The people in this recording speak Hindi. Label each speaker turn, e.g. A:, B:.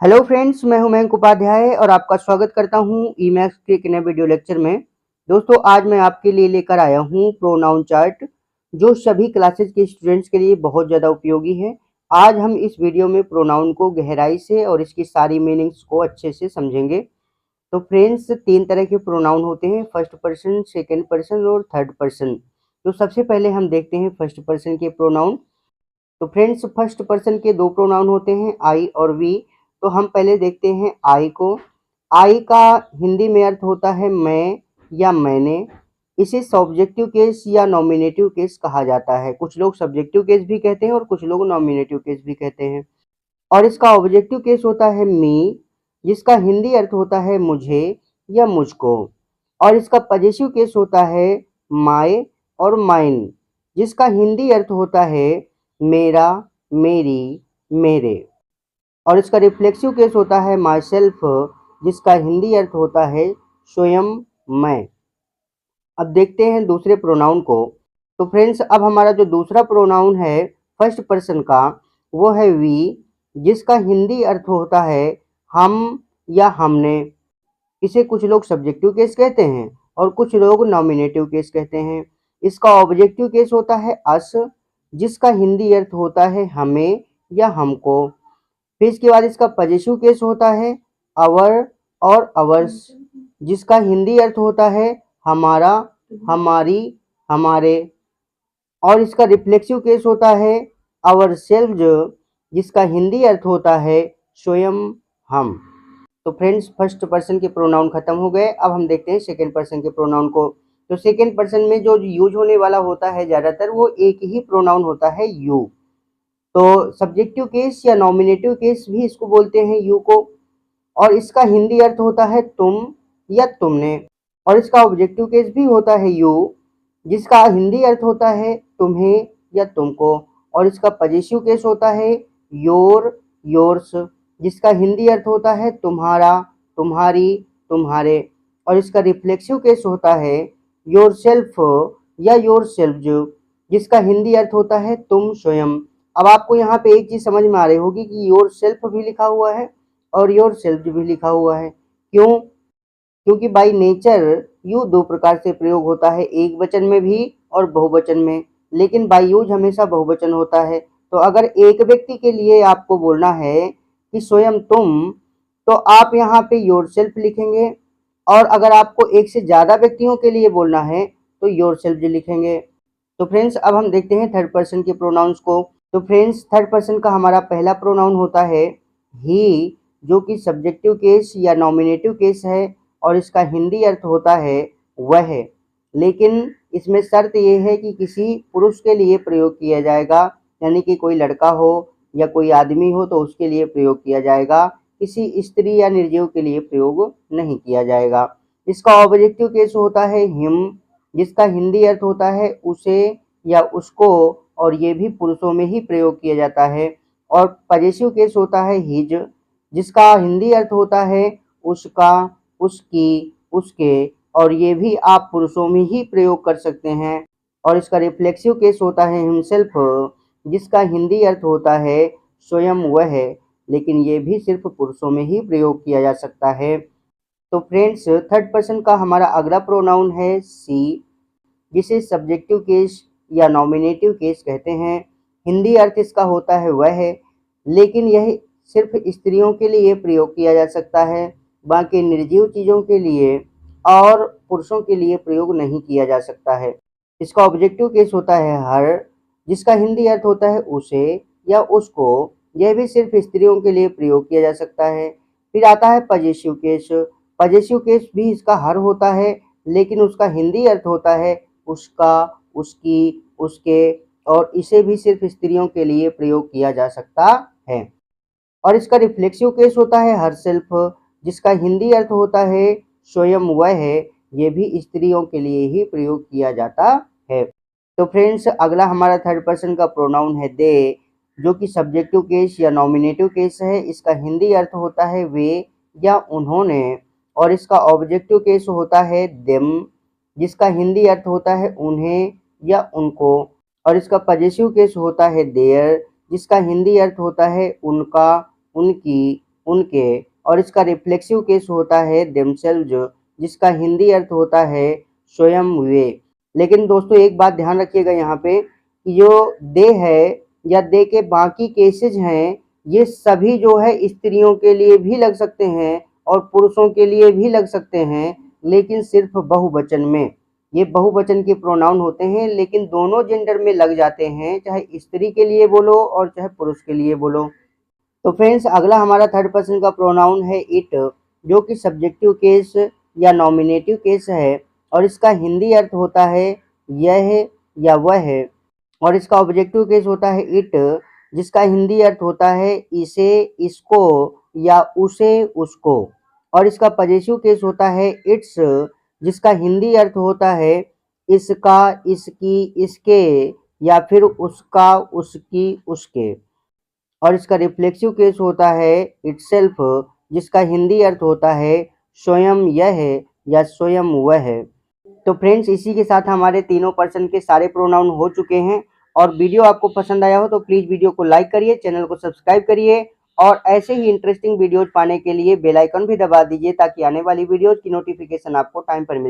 A: हेलो फ्रेंड्स, मैं हूं मयंक उपाध्याय और आपका स्वागत करता हूं ईमैक्स के एक नए वीडियो लेक्चर में। दोस्तों, आज मैं आपके लिए लेकर आया हूं प्रोनाउन चार्ट, जो सभी क्लासेस के स्टूडेंट्स के लिए बहुत ज़्यादा उपयोगी है। आज हम इस वीडियो में प्रोनाउन को गहराई से और इसकी सारी मीनिंग्स को अच्छे से समझेंगे। तो फ्रेंड्स, 3 तरह के प्रोनाउन होते हैं, फर्स्ट पर्सन, सेकेंड पर्सन और थर्ड पर्सन। तो सबसे पहले हम देखते हैं फर्स्ट पर्सन के प्रोनाउन। तो फ्रेंड्स, फर्स्ट पर्सन के 2 प्रोनाउन होते हैं, आई और वी। तो हम पहले देखते हैं आई को। आई का हिंदी में अर्थ होता है मैं या मैंने। इसे सब्जेक्टिव केस या नॉमिनेटिव केस कहा जाता है। कुछ लोग सब्जेक्टिव केस भी कहते हैं और कुछ लोग नॉमिनेटिव केस भी कहते हैं। और इसका ऑब्जेक्टिव केस होता है मी, जिसका हिंदी अर्थ होता है मुझे या मुझको। और इसका पजेसिव केस होता है माय और माइन, जिसका हिंदी अर्थ होता है मेरा, मेरी, मेरे। और इसका रिफ्लेक्सिव केस होता है माई सेल्फ, जिसका हिंदी अर्थ होता है स्वयं, मैं। अब देखते हैं दूसरे प्रोनाउन को। तो फ्रेंड्स, अब हमारा जो दूसरा प्रोनाउन है फर्स्ट पर्सन का, वो है वी, जिसका हिंदी अर्थ होता है हम या हमने। इसे कुछ लोग सब्जेक्टिव केस कहते हैं और कुछ लोग नॉमिनेटिव केस कहते हैं। इसका ऑब्जेक्टिव केस होता है अस, जिसका हिंदी अर्थ होता है हमें या हमको। फिर इसके बाद इसका पजेसिव केस होता है अवर और अवर्स, जिसका हिंदी अर्थ होता है हमारा, हमारी, हमारे। और इसका रिफ्लेक्सिव केस होता है अवर सेल्व्स, जिसका हिंदी अर्थ होता है स्वयं, हम। तो फ्रेंड्स, फर्स्ट पर्सन के प्रोनाउन खत्म हो गए। अब हम देखते हैं सेकंड पर्सन के प्रोनाउन को। तो सेकंड पर्सन में जो यूज होने वाला होता है ज़्यादातर, वो एक ही प्रोनाउन होता है यू। तो सब्जेक्टिव केस या नॉमिनेटिव केस भी इसको बोलते हैं यू को। और इसका हिंदी अर्थ होता है तुम या तुमने। और इसका ऑब्जेक्टिव केस भी होता है यू, जिसका हिंदी अर्थ होता है तुम्हें या तुमको। और इसका पजेसिव केस होता है योर, योर्स, जिसका हिंदी अर्थ होता है तुम्हारा, तुम्हारी, तुम्हारे। और इसका रिफ्लेक्सिव केस होता है योर सेल्फ या योर सेल्व्स, जिसका हिंदी अर्थ होता है तुम स्वयं। अब आपको यहाँ पे एक चीज़ समझ में आ रही होगी कि योर सेल्फ भी लिखा हुआ है और योर सेल्फ भी लिखा हुआ है। क्यों? क्योंकि बाय नेचर यू 2 प्रकार से प्रयोग होता है, एक वचन में भी और बहुवचन में। लेकिन बाय यूज हमेशा बहुवचन होता है। तो अगर एक व्यक्ति के लिए आपको बोलना है कि स्वयं तुम, तो आप यहाँ पे योरसेल्फ लिखेंगे। और अगर आपको एक से ज़्यादा व्यक्तियों के लिए बोलना है तो योरसेल्फ लिखेंगे। तो फ्रेंड्स, अब हम देखते हैं थर्ड पर्सन के प्रोनाउंस को। तो फ्रेंड्स, थर्ड पर्सन का हमारा पहला प्रोनाउन होता है ही, जो कि सब्जेक्टिव केस या नॉमिनेटिव केस है। और इसका हिंदी अर्थ होता है वह। लेकिन इसमें शर्त ये है कि किसी पुरुष के लिए प्रयोग किया जाएगा, यानी कि कोई लड़का हो या कोई आदमी हो तो उसके लिए प्रयोग किया जाएगा। किसी स्त्री या निर्जीव के लिए प्रयोग नहीं किया जाएगा। इसका ऑब्जेक्टिव केस होता है हिम, जिसका हिंदी अर्थ होता है उसे या उसको। और ये भी पुरुषों में ही प्रयोग किया जाता है। और पजेसिव केस होता है हिज, जिसका हिंदी अर्थ होता है उसका, उसकी, उसके। और ये भी आप पुरुषों में ही प्रयोग कर सकते हैं। और इसका रिफ्लेक्सिव केस होता है हिमसेल्फ, जिसका हिंदी अर्थ होता है स्वयं, वह। लेकिन ये भी सिर्फ पुरुषों में ही प्रयोग किया जा सकता है। तो फ्रेंड्स, थर्ड पर्सन का हमारा अगला प्रोनाउन है सी, जिसे सब्जेक्टिव केस या नॉमिनेटिव केस कहते हैं। हिंदी अर्थ इसका होता है वह, लेकिन यह सिर्फ स्त्रियों के लिए प्रयोग किया जा सकता है। बाकी निर्जीव चीज़ों के लिए और पुरुषों के लिए प्रयोग नहीं किया जा सकता है। इसका ऑब्जेक्टिव केस होता है हर, जिसका हिंदी अर्थ होता है उसे या उसको। यह भी सिर्फ स्त्रियों के लिए प्रयोग किया जा सकता है। फिर आता है पजेसिव केस। पजेसिव केस भी इसका हर होता है, लेकिन उसका हिंदी अर्थ होता है उसका, उसकी, उसके। और इसे भी सिर्फ स्त्रियों के लिए प्रयोग किया जा सकता है। और इसका रिफ्लेक्सिव केस होता है हरसेल्फ, जिसका हिंदी अर्थ होता है स्वयं, वह। ये भी स्त्रियों के लिए ही प्रयोग किया जाता है। तो फ्रेंड्स, अगला हमारा थर्ड पर्सन का प्रोनाउन है दे, जो कि सब्जेक्टिव केस या नॉमिनेटिव केस है। इसका हिंदी अर्थ होता है वे या उन्होंने। और इसका ऑब्जेक्टिव केस होता है देम, जिसका हिंदी अर्थ होता है उन्हें या उनको। और इसका पजेसिव केस होता है देयर, जिसका हिंदी अर्थ होता है उनका, उनकी, उनके, और इसका रिफ्लेक्सिव केस होता है देमसेल्व्स, जिसका हिंदी अर्थ होता है स्वयं वे। लेकिन दोस्तों एक बात ध्यान रखिएगा यहाँ पे कि जो दे है या दे के बाकी केसेज हैं, ये सभी जो है स्त्रियों के लिए भी लग सकते हैं और पुरुषों के लिए भी लग सकते हैं, लेकिन सिर्फ बहुवचन में। ये बहुवचन के प्रोनाउन होते हैं, लेकिन दोनों जेंडर में लग जाते हैं, चाहे स्त्री के लिए बोलो और चाहे पुरुष के लिए बोलो। तो फ्रेंड्स अगला हमारा थर्ड पर्सन का प्रोनाउन है इट, जो कि सब्जेक्टिव केस या नॉमिनेटिव केस है, और इसका हिंदी अर्थ होता है यह या वह, और इसका ऑब्जेक्टिव केस होता है इट, जिसका हिंदी अर्थ होता है इसे, इसको या उसे, उसको, और इसका पजेसिव केस होता है इट्स, जिसका हिंदी अर्थ होता है इसका, इसकी, इसके, या फिर उसका, उसकी, उसके, और इसका रिफ्लेक्सिव केस होता है इटसेल्फ, जिसका हिंदी अर्थ होता है स्वयं यह या स्वयं वह। तो फ्रेंड्स इसी के साथ हमारे तीनों पर्सन के सारे प्रोनाउन हो चुके हैं, और वीडियो आपको पसंद आया हो तो प्लीज़ वीडियो को लाइक करिए, चैनल को सब्सक्राइब करिए, और ऐसे ही इंटरेस्टिंग वीडियोज पाने के लिए बेल आइकन भी दबा दीजिए, ताकि आने वाली वीडियोज की नोटिफिकेशन आपको टाइम पर मिल